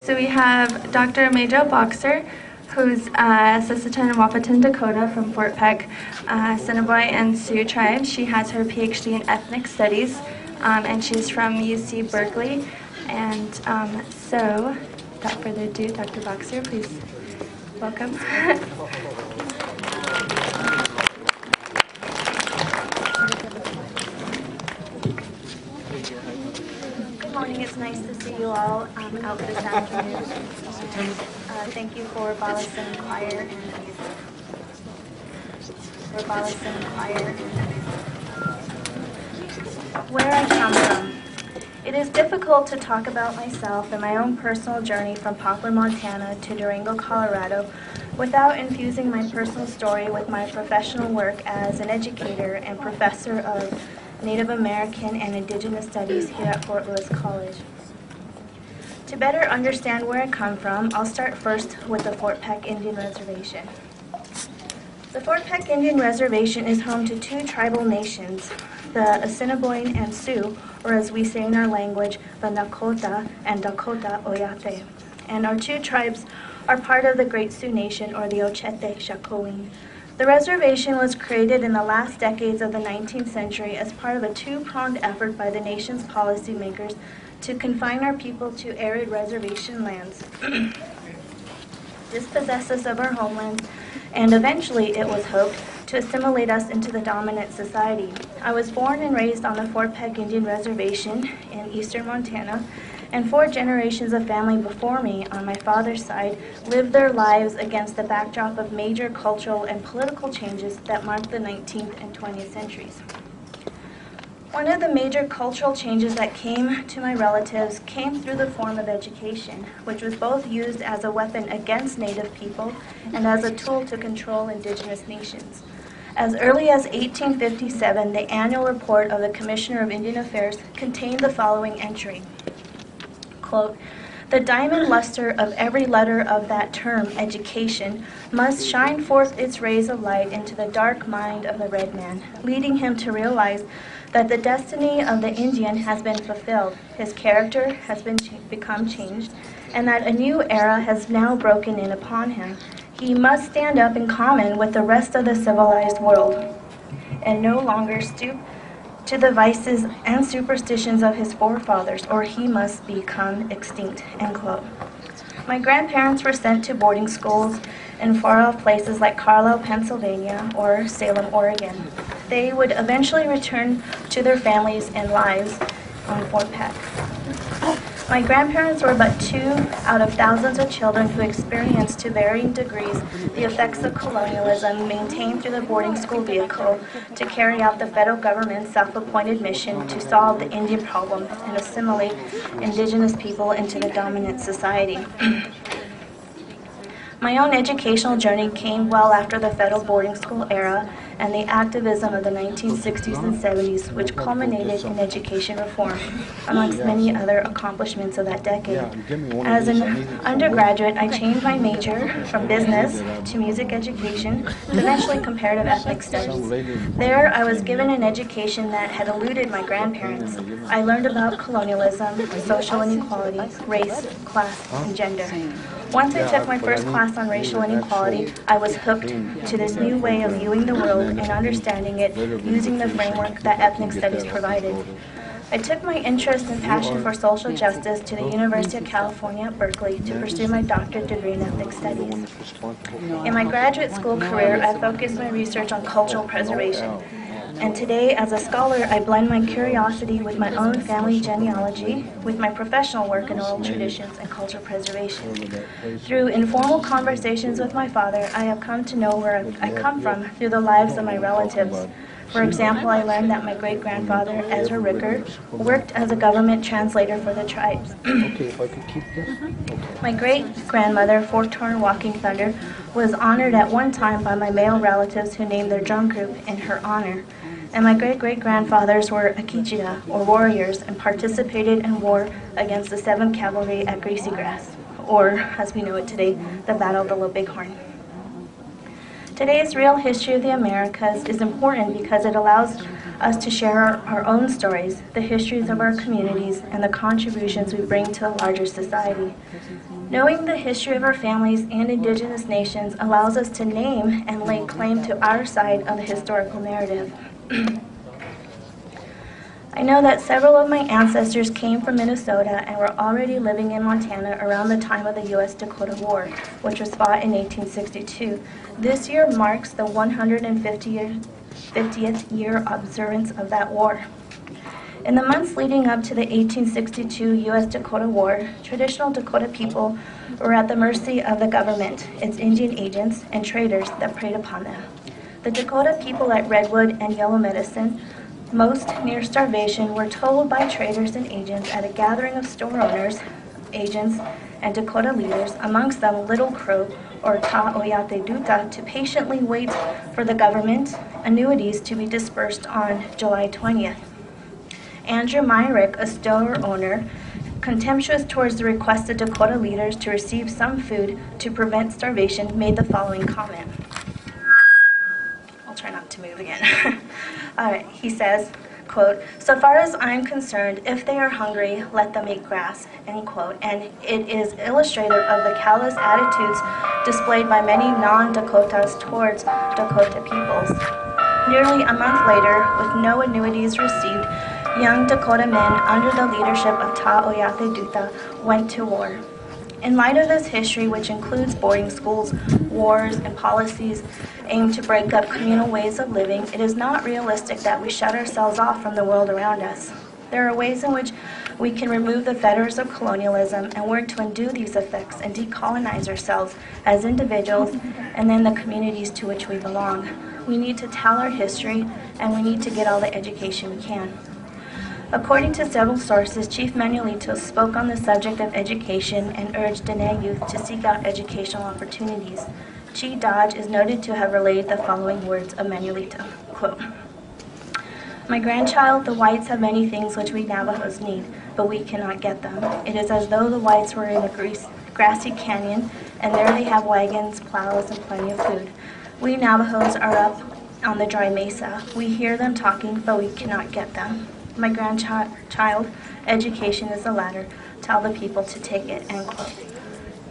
So we have Dr. Majel Boxer, who's Sisseton-Wahpeton, Dakota from Fort Peck, Assiniboine and Sioux tribes. She has her Ph.D. in ethnic studies, and she's from UC Berkeley. And so, without further ado, Dr. Boxer, please welcome. Good morning. It's nice to see you all out this afternoon. Thank you for Balasan Choir Where I come from. It is difficult to talk about myself and my own personal journey from Poplar, Montana to Durango, Colorado without infusing my personal story with my professional work as an educator and professor of Native American and Indigenous Studies here at Fort Lewis College. To better understand where I come from, I'll start first with the Fort Peck Indian Reservation. The Fort Peck Indian Reservation is home to two tribal nations, the Assiniboine and Sioux, or as we say in our language, the Dakota and Dakota Oyate. And our two tribes are part of the Great Sioux Nation, or the Ochete Shakowin. The reservation was created in the last decades of the 19th century as part of a two-pronged effort by the nation's policymakers to confine our people to arid reservation lands, dispossess us of our homelands, and eventually, it was hoped, to assimilate us into the dominant society. I was born and raised on the Fort Peck Indian Reservation in eastern Montana, and 4 generations of family before me on my father's side lived their lives against the backdrop of major cultural and political changes that marked the 19th and 20th centuries. One of the major cultural changes that came to my relatives came through the form of education, which was both used as a weapon against Native people and as a tool to control Indigenous nations. As early as 1857, the annual report of the Commissioner of Indian Affairs contained the following entry, quote, "The diamond luster of every letter of that term, education, must shine forth its rays of light into the dark mind of the red man, leading him to realize that the destiny of the Indian has been fulfilled, his character has become changed, and that a new era has now broken in upon him. He must stand up in common with the rest of the civilized world, and no longer stoop to the vices and superstitions of his forefathers, or he must become extinct," end quote. My grandparents were sent to boarding schools in far-off places like Carlisle, Pennsylvania, or Salem, Oregon. They would eventually return to their families and lives on Fort Peck. My grandparents were but 2 out of thousands of children who experienced to varying degrees the effects of colonialism maintained through the boarding school vehicle to carry out the federal government's self-appointed mission to solve the Indian problem and assimilate Indigenous people into the dominant society. My own educational journey came well after the federal boarding school era and the activism of the 1960s and 70s, which culminated in education reform, amongst many other accomplishments of that decade. As an undergraduate, I changed my major from business to music education, to eventually comparative ethnic studies. There, I was given an education that had eluded my grandparents. I learned about colonialism, social inequality, race, class, and gender. Once I took my first class on racial inequality, I was hooked to this new way of viewing the world and understanding it using the framework that ethnic studies provided. I took my interest and passion for social justice to the University of California at Berkeley to pursue my doctorate degree in ethnic studies. In my graduate school career, I focused my research on cultural preservation. And today, as a scholar, I blend my curiosity with my own family genealogy, with my professional work in oral traditions and cultural preservation. Through informal conversations with my father, I have come to know where I come from through the lives of my relatives. For example, I learned that my great-grandfather, Ezra Rickard, worked as a government translator for the tribes. My great-grandmother, Fork-Torn Walking Thunder, was honored at one time by my male relatives who named their drum group in her honor. And my great-great-grandfathers were Akichita, or warriors, and participated in war against the 7th Cavalry at Greasy Grass, or, as we know it today, the Battle of the Little Bighorn. Today's real history of the Americas is important because it allows us to share our own stories, the histories of our communities, and the contributions we bring to a larger society. Knowing the history of our families and Indigenous nations allows us to name and lay claim to our side of the historical narrative. I know that several of my ancestors came from Minnesota and were already living in Montana around the time of the U.S.-Dakota War, which was fought in 1862. This year marks the 150th year observance of that war. In the months leading up to the 1862 U.S.-Dakota War, traditional Dakota people were at the mercy of the government, its Indian agents, and traders that preyed upon them. The Dakota people at Redwood and Yellow Medicine, most near starvation, were told by traders and agents at a gathering of store owners, agents, and Dakota leaders, amongst them Little Crow or Ta'oyateduta, to patiently wait for the government annuities to be dispersed on July 20th. Andrew Myrick, a store owner, contemptuous towards the request of Dakota leaders to receive some food to prevent starvation, made the following comment. I'll try not to move again. All right, he says, quote, "So far as I'm concerned, if they are hungry, let them eat grass," end quote. And it is illustrative of the callous attitudes displayed by many non-Dakotas towards Dakota peoples. Nearly a month later, with no annuities received, young Dakota men under the leadership of Ta'oyateduta went to war. In light of this history, which includes boarding schools, wars, and policies aimed to break up communal ways of living, it is not realistic that we shut ourselves off from the world around us. There are ways in which we can remove the fetters of colonialism and work to undo these effects and decolonize ourselves as individuals and then the communities to which we belong. We need to tell our history, and we need to get all the education we can. According to several sources, Chief Manuelito spoke on the subject of education and urged Dene youth to seek out educational opportunities. Chi Dodge is noted to have relayed the following words of Manuelito, quote, "My grandchild, the whites have many things which we Navajos need, but we cannot get them. It is as though the whites were in a grassy canyon, and there they have wagons, plows, and plenty of food. We Navajos are up on the dry mesa. We hear them talking, but we cannot get them. My grandchild, education is the ladder. Tell the people to take it," end quote.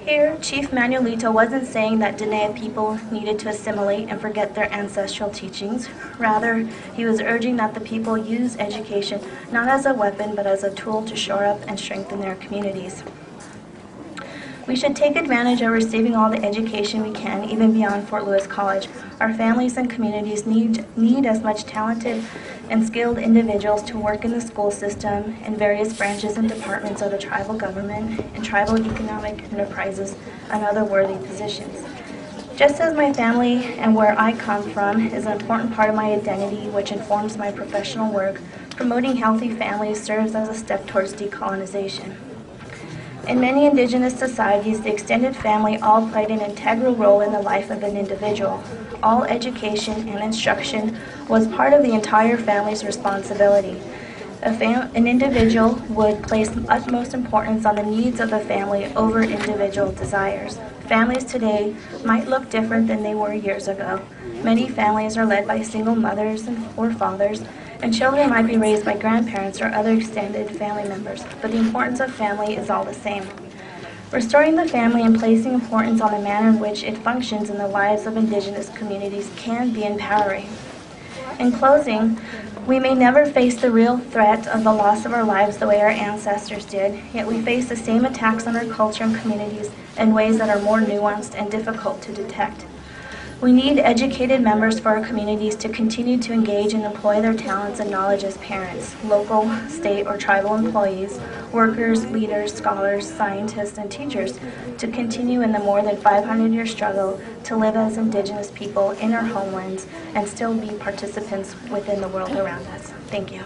Here, Chief Manuelito wasn't saying that Dene people needed to assimilate and forget their ancestral teachings. Rather, he was urging that the people use education not as a weapon, but as a tool to shore up and strengthen their communities. We should take advantage of receiving all the education we can, even beyond Fort Lewis College. Our families and communities need as much talented and skilled individuals to work in the school system and various branches and departments of the tribal government and tribal economic enterprises and other worthy positions. Just as my family and where I come from is an important part of my identity, which informs my professional work, promoting healthy families serves as a step towards decolonization. In many Indigenous societies, the extended family all played an integral role in the life of an individual. All education and instruction was part of the entire family's responsibility. An individual would place utmost importance on the needs of the family over individual desires. Families today might look different than they were years ago. Many families are led by single mothers or fathers, and children might be raised by grandparents or other extended family members, but the importance of family is all the same. Restoring the family and placing importance on the manner in which it functions in the lives of Indigenous communities can be empowering. In closing, we may never face the real threat of the loss of our lives the way our ancestors did, yet we face the same attacks on our culture and communities in ways that are more nuanced and difficult to detect. We need educated members for our communities to continue to engage and employ their talents and knowledge as parents, local, state, or tribal employees, workers, leaders, scholars, scientists, and teachers to continue in the more than 500-year struggle to live as Indigenous people in our homelands and still be participants within the world around us. Thank you.